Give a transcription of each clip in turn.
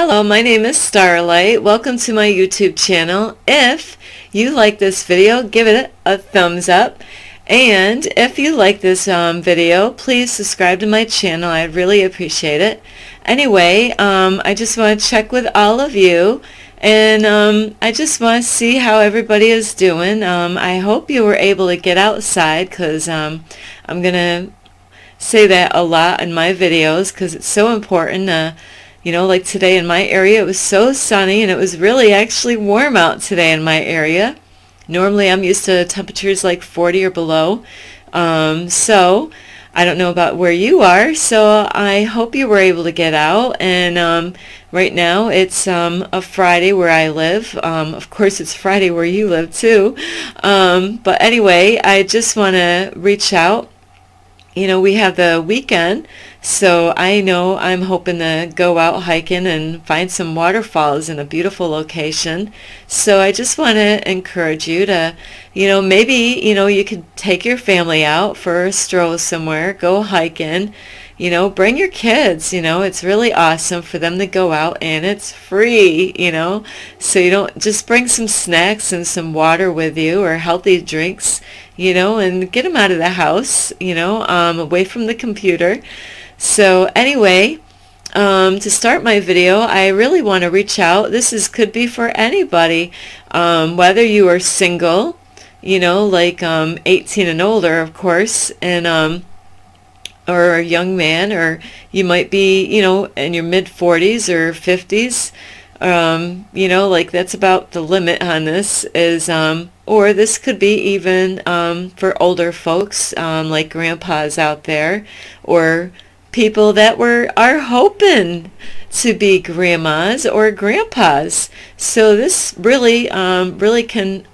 Hello, my name is Starlight. Welcome to my YouTube channel. If you like this video, give it a thumbs up. And if you like this video, please subscribe to my channel. I'd really appreciate it. Anyway, I just want to check with all of you. And I just want to see how everybody is doing. I hope you were able to get outside because I'm going to say that a lot in my videos because it's so important. Like today in my area, it was so sunny and it was really actually warm out today in my area. Normally I'm used to temperatures like 40 or below. So I don't know about where you are, so I hope you were able to get out. And right now it's a Friday where I live. Of course it's Friday where you live too. But anyway, I just want to reach out. We have the weekend, so I know I'm hoping to go out hiking and find some waterfalls in a beautiful location. So I just want to encourage you to, maybe, you could take your family out for a stroll somewhere, go hiking, bring your kids, it's really awesome for them to go out and it's free, so you don't just bring some snacks and some water with you or healthy drinks, and get them out of the house, away from the computer. So anyway, to start my video, I really want to reach out. Could be for anybody, whether you are single, like 18 and older, of course, and or a young man, or you might be, in your mid-40s or 50s. Like that's about the limit on this is, or this could be even for older folks, like grandpas out there, or people that are hoping to be grandmas or grandpas. So this really, really can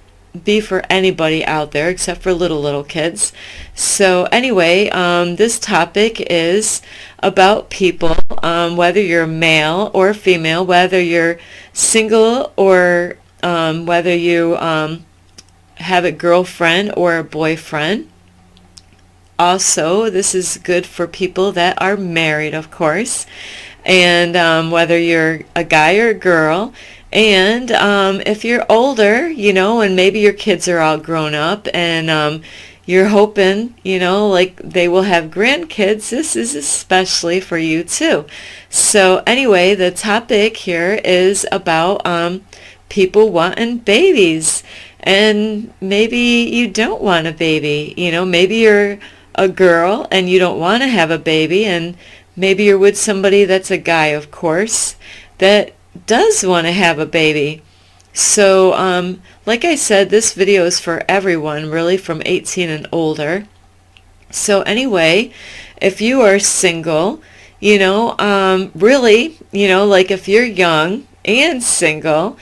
be for anybody out there except for little kids. So anyway, this topic is about people, whether you're male or female, whether you're single or whether you have a girlfriend or a boyfriend. Also, this is good for people that are married, of course, and whether you're a guy or a girl. And if you're older, and maybe your kids are all grown up and you're hoping, like they will have grandkids, this is especially for you too. So anyway, the topic here is about people wanting babies. And maybe you don't want a baby, maybe you're a girl and you don't want to have a baby, and maybe you're with somebody that's a guy, of course, that does want to have a baby. So like I said, this video is for everyone, really, from 18 and older. So anyway, if you are single, really, like if you're young and single,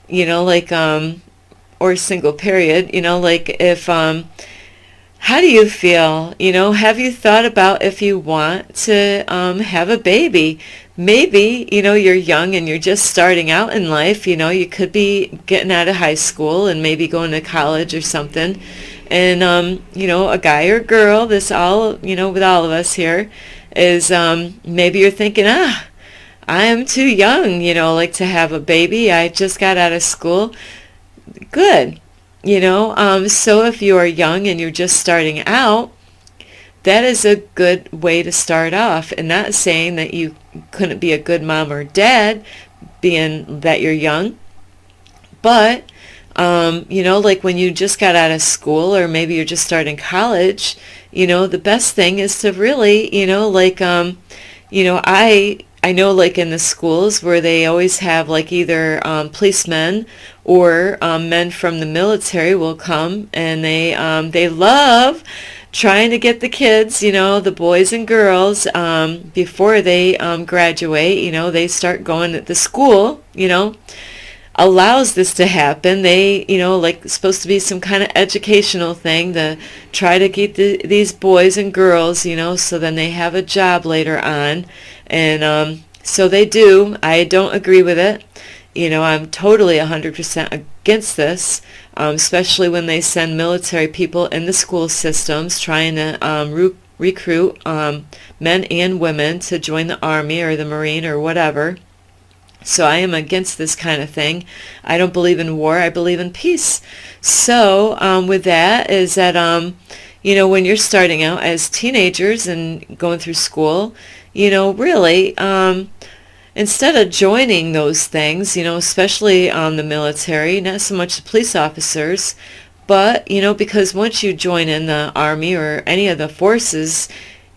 like or single period, like if how do you feel? Have you thought about if you want to have a baby? Maybe, you're young and you're just starting out in life. You could be getting out of high school and maybe going to college or something. And, a guy or girl, this all, with all of us here, is maybe you're thinking, I am too young, like to have a baby. I just got out of school. Good. So if you are young and you're just starting out, that is a good way to start off. And not saying that you couldn't be a good mom or dad being that you're young, but like when you just got out of school or maybe you're just starting college, the best thing is to really, like I know, like in the schools where they always have like either policemen or men from the military will come, and they love trying to get the kids, the boys and girls, before they graduate. They start going at the school, allows this to happen. They, like supposed to be some kind of educational thing to try to get these boys and girls, so then they have a job later on. And so they do. I don't agree with it. I'm totally 100% against this, especially when they send military people in the school systems trying to recruit men and women to join the Army or the Marine or whatever. So I am against this kind of thing. I don't believe in war. I believe in peace. So with that is that, when you're starting out as teenagers and going through school, really, instead of joining those things, especially the military, not so much the police officers, but, because once you join in the Army or any of the forces,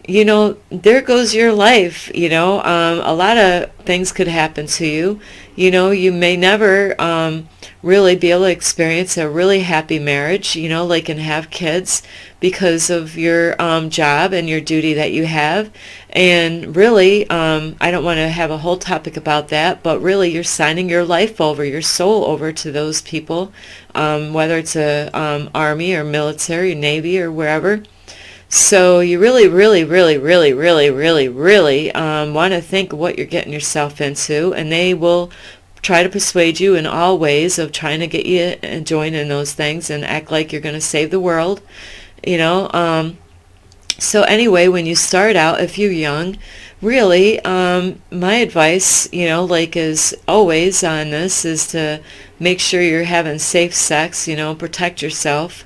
there goes your life. A lot of things could happen to you. You may never really be able to experience a really happy marriage, like and have kids because of your job and your duty that you have. And really, I don't want to have a whole topic about that, but really you're signing your life over, your soul over to those people, whether it's a Army or military, Navy or wherever. So you really, really, really, really, really, really, really want to think of what you're getting yourself into, and they will try to persuade you in all ways of trying to get you to join in those things and act like you're going to save the world, So anyway, when you start out, if you're young, really, my advice, is always on this is to make sure you're having safe sex, protect yourself.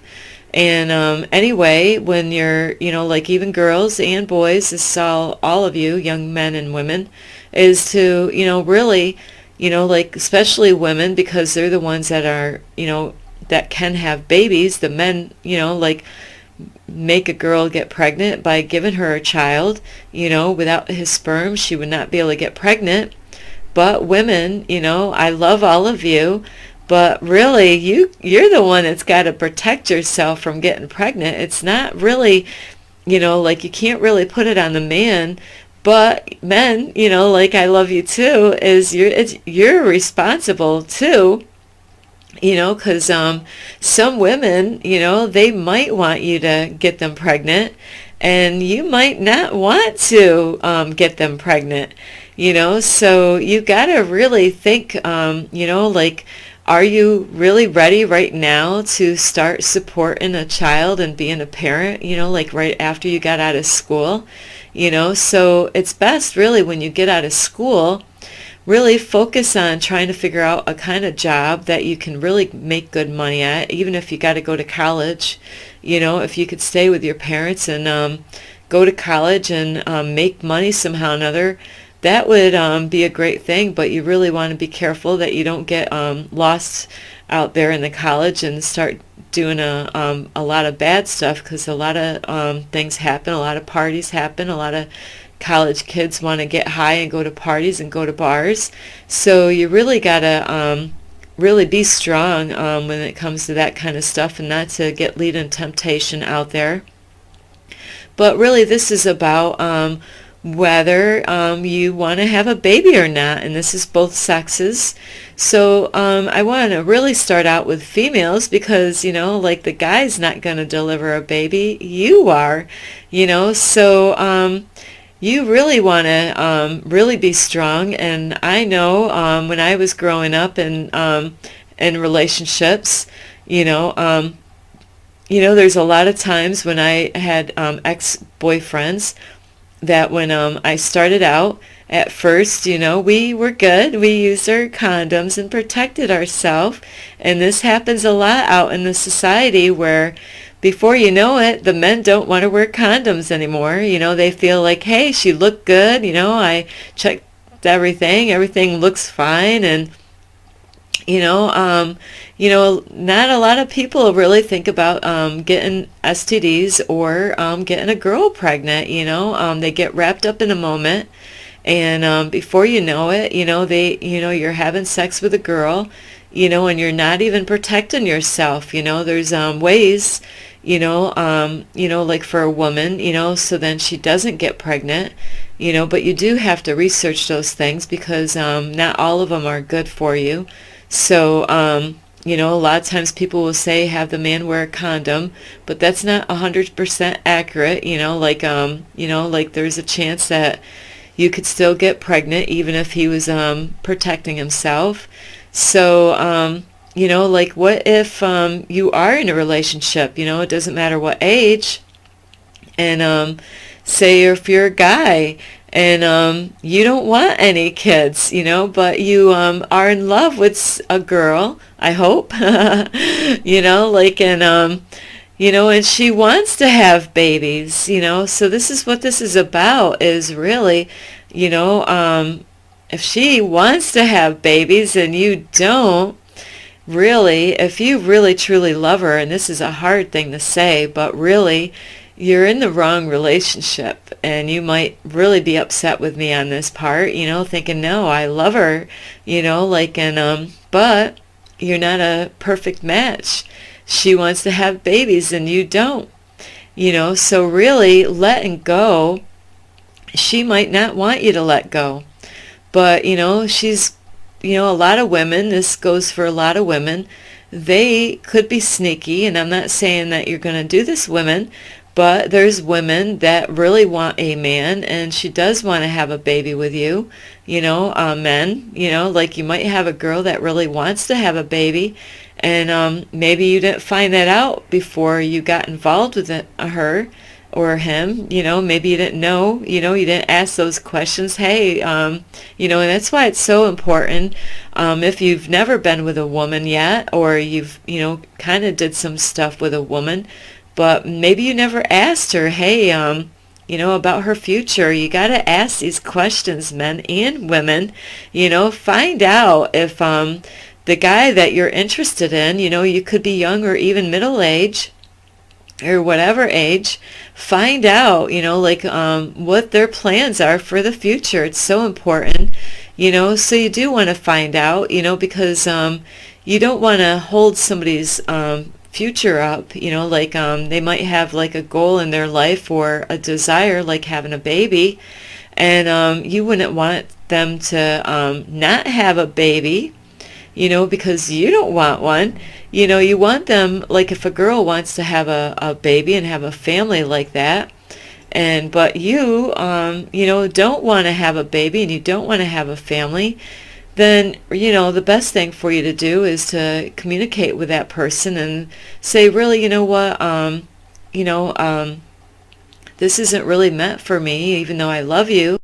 And anyway, when you're, even girls and boys, this is all of you, young men and women, is to, really, especially women, because they're the ones that are, that can have babies. The men, make a girl get pregnant by giving her a child. Without his sperm, she would not be able to get pregnant. But women, I love all of you. But really, you're the one that's got to protect yourself from getting pregnant. It's not really, you can't really put it on the man. But men, I love you too, you're responsible too. Because some women, they might want you to get them pregnant, and you might not want to get them pregnant. So you got to really think, are you really ready right now to start supporting a child and being a parent, right after you got out of school? So it's best really when you get out of school, really focus on trying to figure out a kind of job that you can really make good money at, even if you got to go to college. If you could stay with your parents and go to college and make money somehow or another, that would be a great thing, but you really want to be careful that you don't get lost out there in the college and start doing a lot of bad stuff, because a lot of things happen, a lot of parties happen, a lot of college kids want to get high and go to parties and go to bars. So you really got to really be strong when it comes to that kind of stuff, and not to get lead in temptation out there. But really this is about whether you want to have a baby or not, and this is both sexes. So I want to really start out with females, because the guy's not going to deliver a baby, you are, so you really want to really be strong. And I know when I was growing up in relationships, there's a lot of times when I had ex-boyfriends that when I started out, at first, we were good. We used our condoms and protected ourselves. And this happens a lot out in the society, where before you know it, the men don't want to wear condoms anymore. They feel like, hey, she looked good. I checked everything looks fine. And not a lot of people really think about getting STDs or getting a girl pregnant. They get wrapped up in a moment, and before you know it, you're having sex with a girl, and you're not even protecting yourself. There's ways, like for a woman, so then she doesn't get pregnant. But you do have to research those things, because not all of them are good for you. So, a lot of times people will say have the man wear a condom, but that's not 100% accurate. Like there's a chance that you could still get pregnant even if he was protecting himself. So, like what if you are in a relationship, it doesn't matter what age, and say if you're a guy and you don't want any kids, but you are in love with a girl, I hope, and she wants to have babies, so this is what this is about, is really, if she wants to have babies and you don't, really, if you really truly love her, and this is a hard thing to say, but really, you're in the wrong relationship, and you might really be upset with me on this part, thinking, no, I love her, but you're not a perfect match. She wants to have babies and you don't, so really letting go, she might not want you to let go, but, she's, a lot of women, this goes for a lot of women, they could be sneaky, and I'm not saying that you're going to do this, women, but there's women that really want a man, and she does want to have a baby with you, men, like you might have a girl that really wants to have a baby, and maybe you didn't find that out before you got involved with her or him, maybe you didn't know, you didn't ask those questions, hey, and that's why it's so important, if you've never been with a woman yet, or you've, kind of did some stuff with a woman, but maybe you never asked her, hey, about her future. You got to ask these questions, men and women, find out if the guy that you're interested in, you could be young or even middle age, or whatever age, find out, what their plans are for the future. It's so important, so you do want to find out, because you don't want to hold somebody's future up, they might have like a goal in their life or a desire, like having a baby, and you wouldn't want them to not have a baby, because you don't want one. You want them, like if a girl wants to have a baby and have a family like that, but you, don't want to have a baby and you don't want to have a family, then, the best thing for you to do is to communicate with that person and say, really, this isn't really meant for me, even though I love you,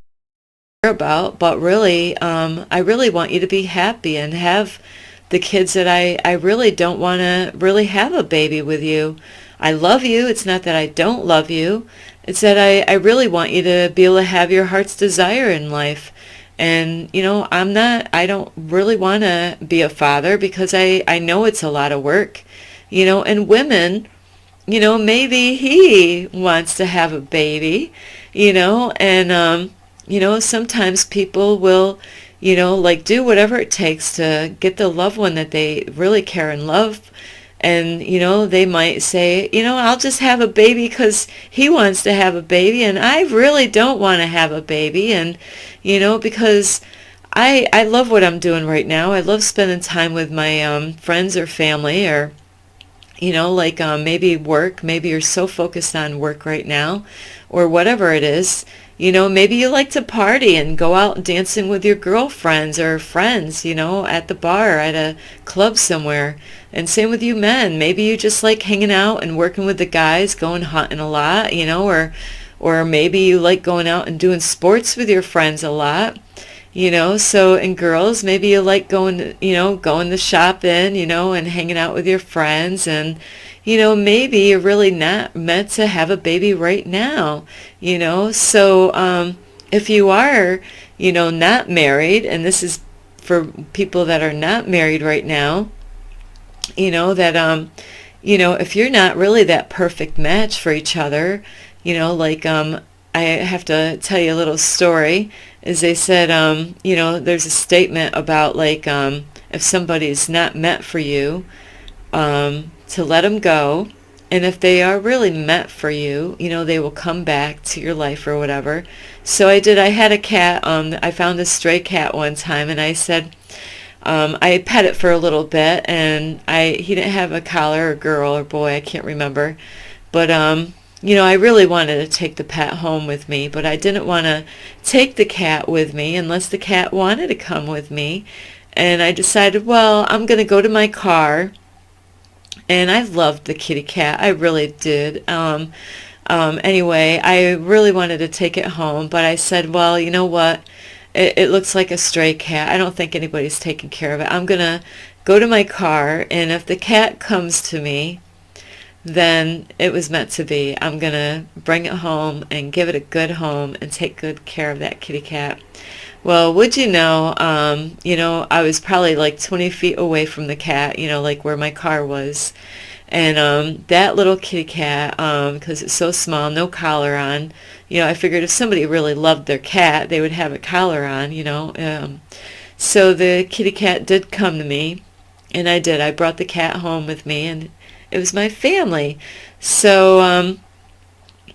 about, but really, I really want you to be happy and have the kids that I really don't want to really have a baby with you. I love you. It's not that I don't love you. It's that I really want you to be able to have your heart's desire in life. And, I don't really want to be a father because I know it's a lot of work, and women, maybe he wants to have a baby, and, sometimes people will, like do whatever it takes to get the loved one that they really care and love. And, they might say, I'll just have a baby because he wants to have a baby and I really don't want to have a baby. And, because I love what I'm doing right now. I love spending time with my friends or family, or, maybe work. Maybe you're so focused on work right now, or whatever it is. Maybe you like to party and go out dancing with your girlfriends or friends, at the bar, at a club somewhere. And same with you men. Maybe you just like hanging out and working with the guys, going hunting a lot, or maybe you like going out and doing sports with your friends a lot, so, and girls, maybe you like going to shopping, and hanging out with your friends, and, maybe you're really not meant to have a baby right now, so, if you are, not married, and this is for people that are not married right now, that, if you're not really that perfect match for each other, I have to tell you a little story, is they said, there's a statement about if somebody's not meant for you, to let them go, and if they are really meant for you, they will come back to your life or whatever. So I had a cat, I found a stray cat one time, and I said, I pet it for a little bit, and he didn't have a collar, or girl or boy, I can't remember, but I really wanted to take the pet home with me, but I didn't want to take the cat with me unless the cat wanted to come with me. And I decided, well, I'm going to go to my car. And I loved the kitty cat. I really did. Anyway, I really wanted to take it home, but I said, well, you know what? It looks like a stray cat. I don't think anybody's taking care of it. I'm going to go to my car, and if the cat comes to me, then it was meant to be. I'm going to bring it home and give it a good home and take good care of that kitty cat. Well, would you know, I was probably like 20 feet away from the cat, you know, like where my car was. And that little kitty cat, because it's so small, no collar on, you know, I figured if somebody really loved their cat, they would have a collar on, you know. So the kitty cat did come to me, and I did. I brought the cat home with me, and it was my family. So,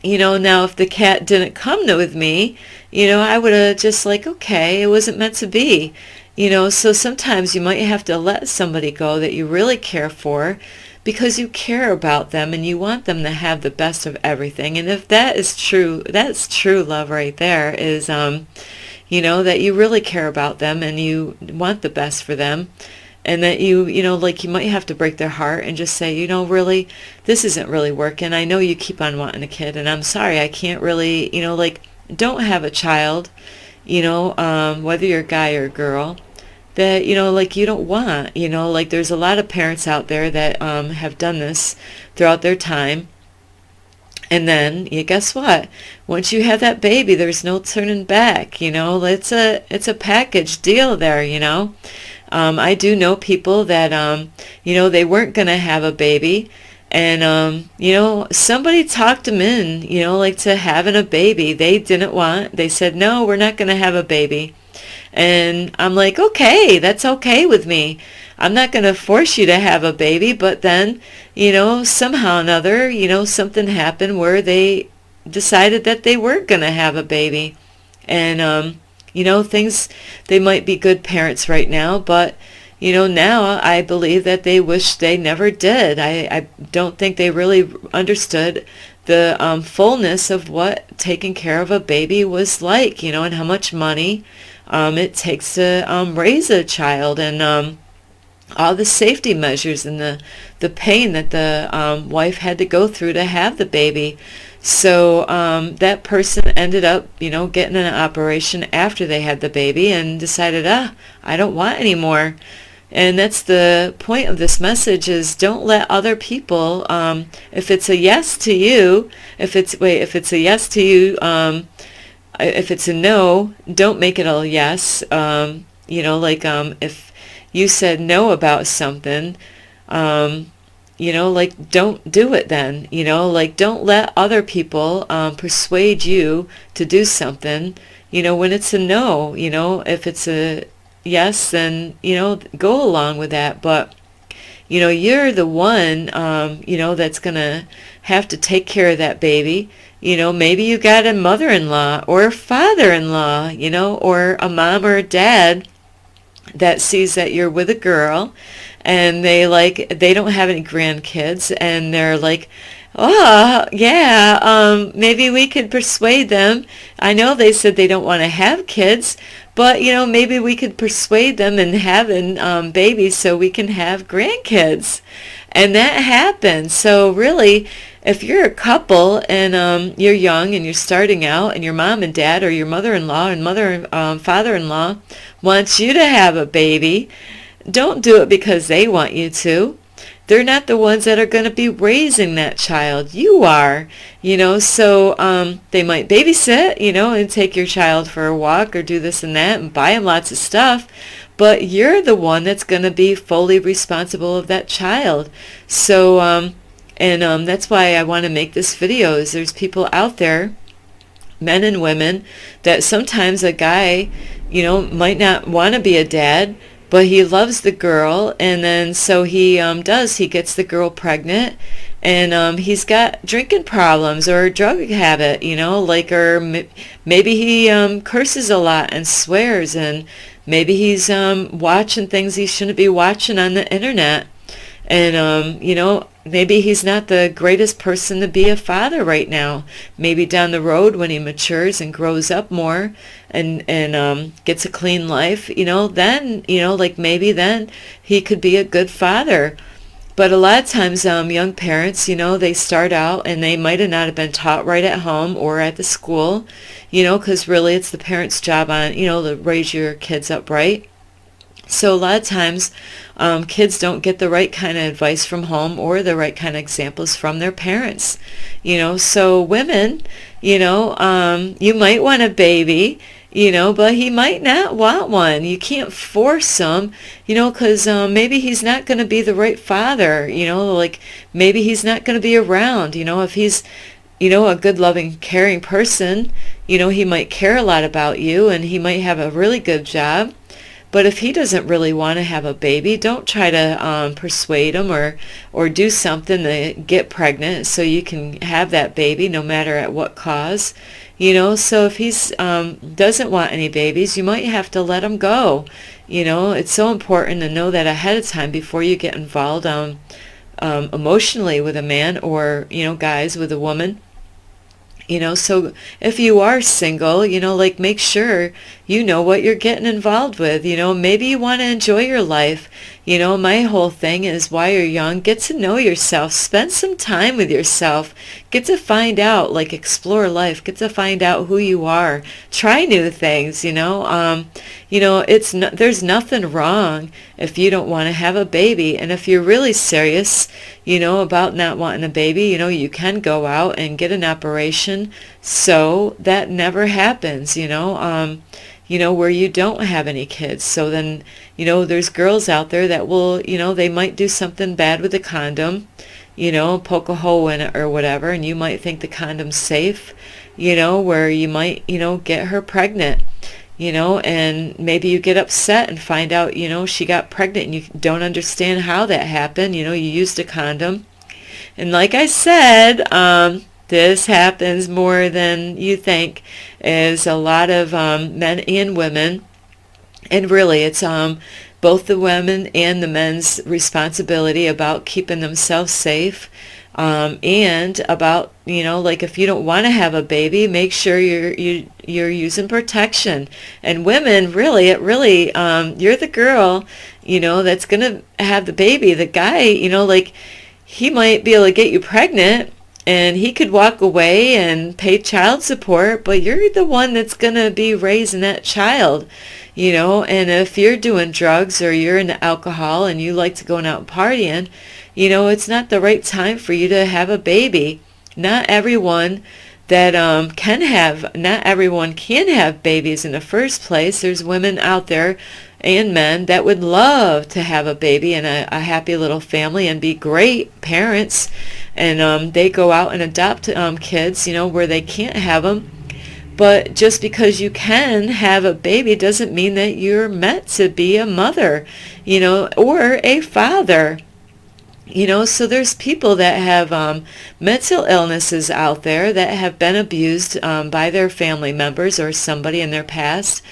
you know, now if the cat didn't come with me, you know, I would have just like, okay, it wasn't meant to be. You know, so sometimes you might have to let somebody go that you really care for because you care about them and you want them to have the best of everything. And if that is true, that's true love right there is, you know, that you really care about them and you want the best for them. And that you know, like you might have to break their heart and just say, you know, really, this isn't really working. I know you keep on wanting a kid, and I'm sorry, I can't really, you know, like, don't have a child, you know, whether you're a guy or a girl, that, you know, like you don't want, you know, like there's a lot of parents out there that have done this throughout their time. And then, you guess what? Once you have that baby, there's no turning back, you know, it's a package deal there, you know. I do know people that, you know, they weren't going to have a baby. And, you know, somebody talked them in, you know, like to having a baby. They didn't want. They said, no, we're not going to have a baby. And I'm like, okay, that's okay with me. I'm not going to force you to have a baby. But then, you know, somehow or another, you know, something happened where they decided that they weren't going to have a baby. And, you know, they might be good parents right now, but, you know, now I believe that they wish they never did. I don't think they really understood the fullness of what taking care of a baby was like, you know, and how much money it takes to raise a child, and all the safety measures and the pain that the wife had to go through to have the baby. So that person ended up, you know, getting an operation after they had the baby and decided, I don't want any more. And that's the point of this message is don't let other people, if it's a yes to you, if it's a yes to you, if it's a no, don't make it a yes. You know, like if you said no about something, you know, like don't do it then, you know, like don't let other people persuade you to do something, you know, when it's a no, you know, if it's a yes, then, you know, go along with that. But, you know, you're the one, you know, that's going to have to take care of that baby. You know, maybe you got a mother-in-law or a father-in-law, you know, or a mom or a dad that sees that you're with a girl and they don't have any grandkids and they're like, oh, yeah, maybe we could persuade them. I know they said they don't want to have kids, but, you know, maybe we could persuade them in having babies so we can have grandkids. And that happens. So really, if you're a couple and you're young and you're starting out and your mom and dad or your mother-in-law and father-in-law wants you to have a baby, don't do it because they want you to. They're not the ones that are going to be raising that child. You are, you know, so they might babysit, you know, and take your child for a walk or do this and that and buy them lots of stuff. But you're the one that's going to be fully responsible of that child. So, that's why I want to make this video is there's people out there, men and women, that sometimes a guy, you know, might not want to be a dad, but he loves the girl, and then so he gets the girl pregnant, and he's got drinking problems or a drug habit, you know, like, or maybe he curses a lot and swears, and maybe he's watching things he shouldn't be watching on the internet, and you know, maybe he's not the greatest person to be a father right now. Maybe down the road when he matures and grows up more and gets a clean life, you know, then, you know, like maybe then he could be a good father. But a lot of times, young parents, they start out and they might have not have been taught right at home or at the school, because really it's the parents' job to raise your kids up right. So a lot of times, kids don't get the right kind of advice from home or the right kind of examples from their parents. So women, you might want a baby, but he might not want one. You can't force him, because maybe he's not going to be the right father, like maybe he's not going to be around, if he's, a good, loving, caring person, he might care a lot about you and he might have a really good job. But if he doesn't really want to have a baby, don't try to persuade him or do something to get pregnant so you can have that baby no matter at what cause. So if he's doesn't want any babies, you might have to let him go. It's so important to know that ahead of time before you get involved emotionally with a man or, guys with a woman. So if you are single, make sure you know what you're getting involved with. Maybe you want to enjoy your life. My whole thing is while you're young, get to know yourself. Spend some time with yourself. Get to find out, explore life. Get to find out who you are. Try new things, there's nothing wrong if you don't want to have a baby. And if you're really serious, about not wanting a baby, you can go out and get an operation so that never happens, where you don't have any kids. So then, there's girls out there that will, they might do something bad with the condom, poke a hole in it or whatever, and you might think the condom's safe, where you might, get her pregnant, and maybe you get upset and find out, she got pregnant and you don't understand how that happened. You used a condom. And like I said, this happens more than you think, is a lot of men and women. And really, it's both the women and the men's responsibility about keeping themselves safe. And about, if you don't want to have a baby, make sure you're using protection. And women, really, you're the girl, that's going to have the baby. The guy, he might be able to get you pregnant and he could walk away and pay child support, but you're the one that's going to be raising that child, and if you're doing drugs or you're into alcohol and you like to go out partying, it's not the right time for you to have a baby. Not everyone can have babies in the first place. There's women out there and men that would love to have a baby and a happy little family and be great parents. And they go out and adopt kids, where they can't have them. But just because you can have a baby doesn't mean that you're meant to be a mother, or a father. So there's people that have mental illnesses out there that have been abused by their family members or somebody in their past.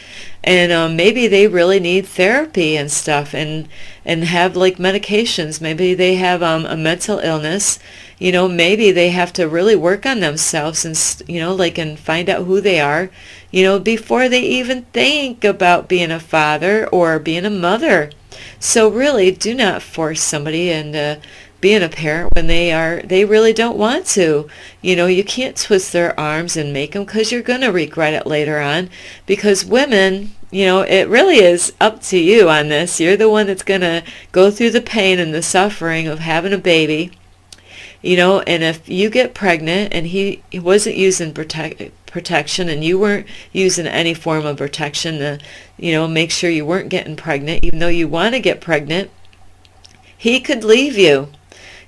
And maybe they really need therapy and stuff and have medications. Maybe they have a mental illness. Maybe they have to really work on themselves and, and find out who they are, before they even think about being a father or being a mother. So really, do not force somebody into being a parent when they really don't want to. You can't twist their arms and make them, because you're going to regret it later on. Because women, it really is up to you on this. You're the one that's going to go through the pain and the suffering of having a baby. And if you get pregnant and he wasn't using protection and you weren't using any form of protection to, make sure you weren't getting pregnant, even though you want to get pregnant, he could leave you.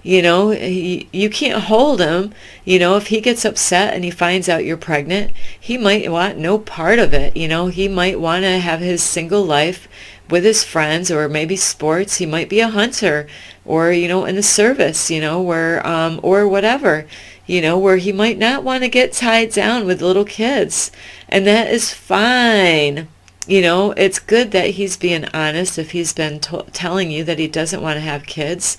You can't hold him. If he gets upset and he finds out you're pregnant, he might want no part of it. He might want to have his single life with his friends, or maybe sports. He might be a hunter, or in the service, where or whatever, where he might not want to get tied down with little kids, and that is fine. It's good that he's being honest. If he's been telling you that he doesn't want to have kids,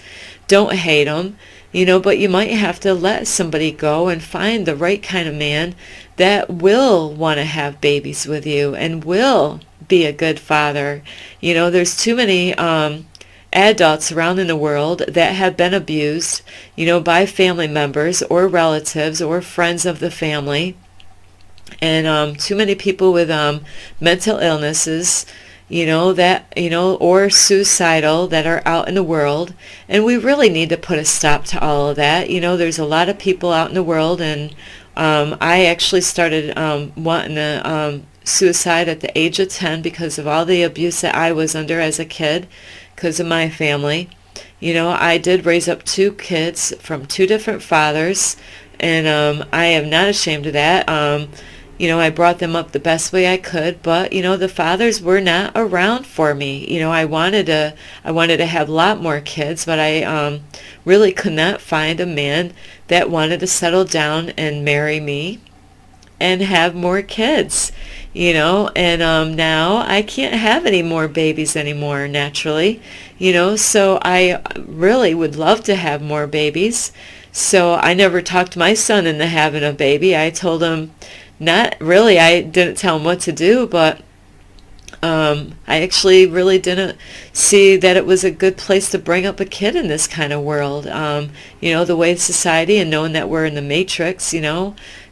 don't hate him, but you might have to let somebody go and find the right kind of man that will want to have babies with you and will be a good father. There's too many adults around in the world that have been abused, by family members or relatives or friends of the family, and too many people with mental illnesses, or suicidal that are out in the world. And we really need to put a stop to all of that. There's a lot of people out in the world, and I actually started wanting to suicide at the age of 10 because of all the abuse that I was under as a kid because of my family. I did raise up 2 kids from 2 different fathers, and I am not ashamed of that. I brought them up the best way I could, but the fathers were not around for me. I wanted to have a lot more kids, but I really could not find a man that wanted to settle down and marry me and have more kids. And now I can't have any more babies anymore naturally. So I really would love to have more babies. So I never talked my son into having a baby. I told him, not really, I didn't tell him what to do, but I actually really didn't see that it was a good place to bring up a kid in this kind of world. The way of society and knowing that we're in the matrix,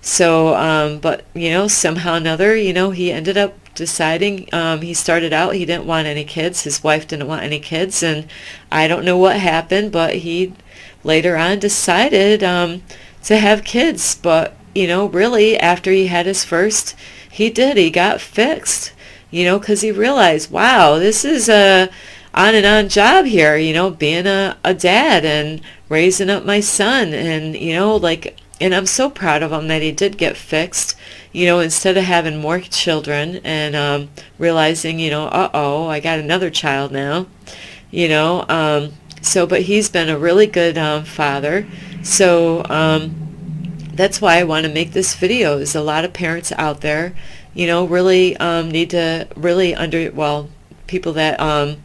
So, but, somehow or another, he ended up deciding, he started out, he didn't want any kids. His wife didn't want any kids, and I don't know what happened, but he later on decided to have kids. But, really, after he had his first, he got fixed, because he realized, wow, this is a on and on job here, being a dad and raising up my son. And, and I'm so proud of him that he did get fixed, instead of having more children and realizing, uh-oh, I got another child now, so, but he's been a really good father. So, that's why I want to make this video. There's a lot of parents out there, really need to really people that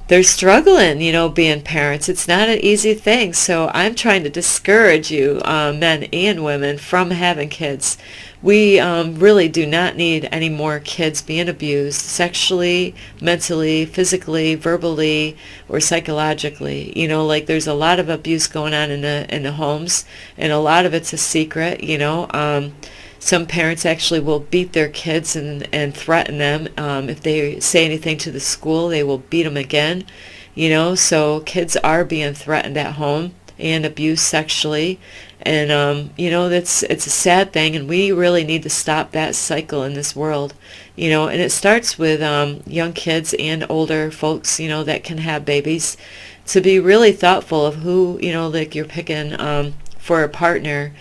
they're struggling, being parents. It's not an easy thing. So I'm trying to discourage you, men and women, from having kids. We really do not need any more kids being abused sexually, mentally, physically, verbally, or psychologically. There's a lot of abuse going on in the homes, and a lot of it's a secret. Some parents actually will beat their kids and threaten them. If they say anything to the school, they will beat them again. So kids are being threatened at home and abused sexually. And, it's a sad thing, and we really need to stop that cycle in this world. And it starts with young kids and older folks, that can have babies, to be really thoughtful of who, like you're picking for a partner.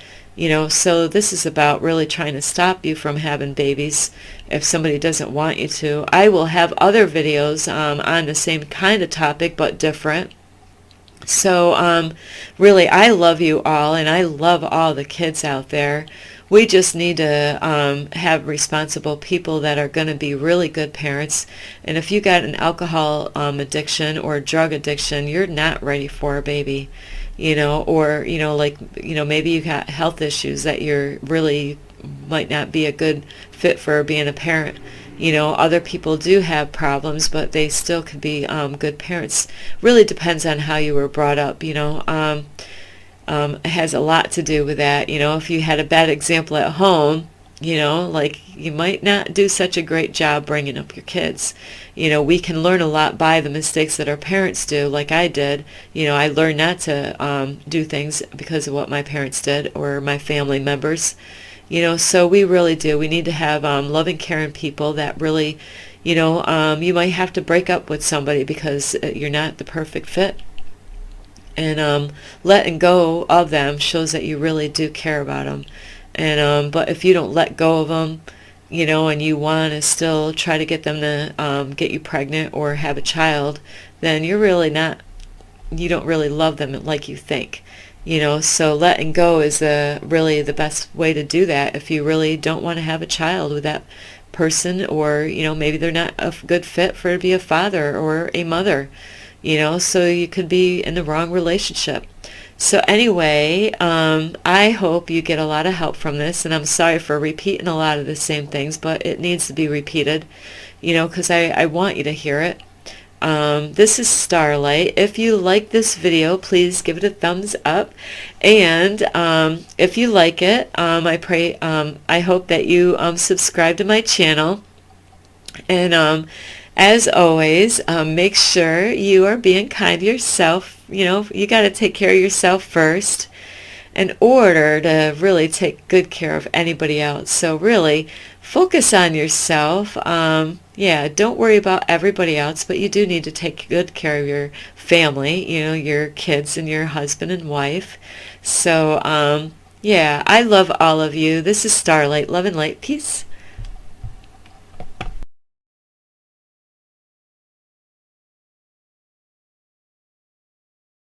So this is about really trying to stop you from having babies if somebody doesn't want you to. I will have other videos on the same kind of topic, but different. So really, I love you all, and I love all the kids out there. We just need to have responsible people that are going to be really good parents. And if you got an alcohol addiction or drug addiction, you're not ready for a baby. Or, maybe you got health issues that you're really might not be a good fit for being a parent. Other people do have problems, but they still could be good parents. Really depends on how you were brought up, it has a lot to do with that. If you had a bad example at home, you might not do such a great job bringing up your kids. We can learn a lot by the mistakes that our parents do, like I did. I learned not to do things because of what my parents did or my family members. So we really do. We need to have loving, caring people that really, you might have to break up with somebody because you're not the perfect fit. And letting go of them shows that you really do care about them. And but if you don't let go of them, and you want to still try to get them to get you pregnant or have a child, then you're really not, you don't really love them like you think. So letting go is really the best way to do that if you really don't want to have a child with that person, or, maybe they're not a good fit for to be a father or a mother, so you could be in the wrong relationship. So anyway, I hope you get a lot of help from this, and I'm sorry for repeating a lot of the same things, but it needs to be repeated, because I want you to hear it. This is Starlight. If you like this video, please give it a thumbs up. And if you like it, I hope that you subscribe to my channel. And as always, make sure you are being kind to yourself. You know, you got to take care of yourself first in order to really take good care of anybody else. So really focus on yourself. Yeah, don't worry about everybody else, but you do need to take good care of your family, you know, your kids and your husband and wife. So yeah, I love all of you. This is Starlight. Love and light. Peace.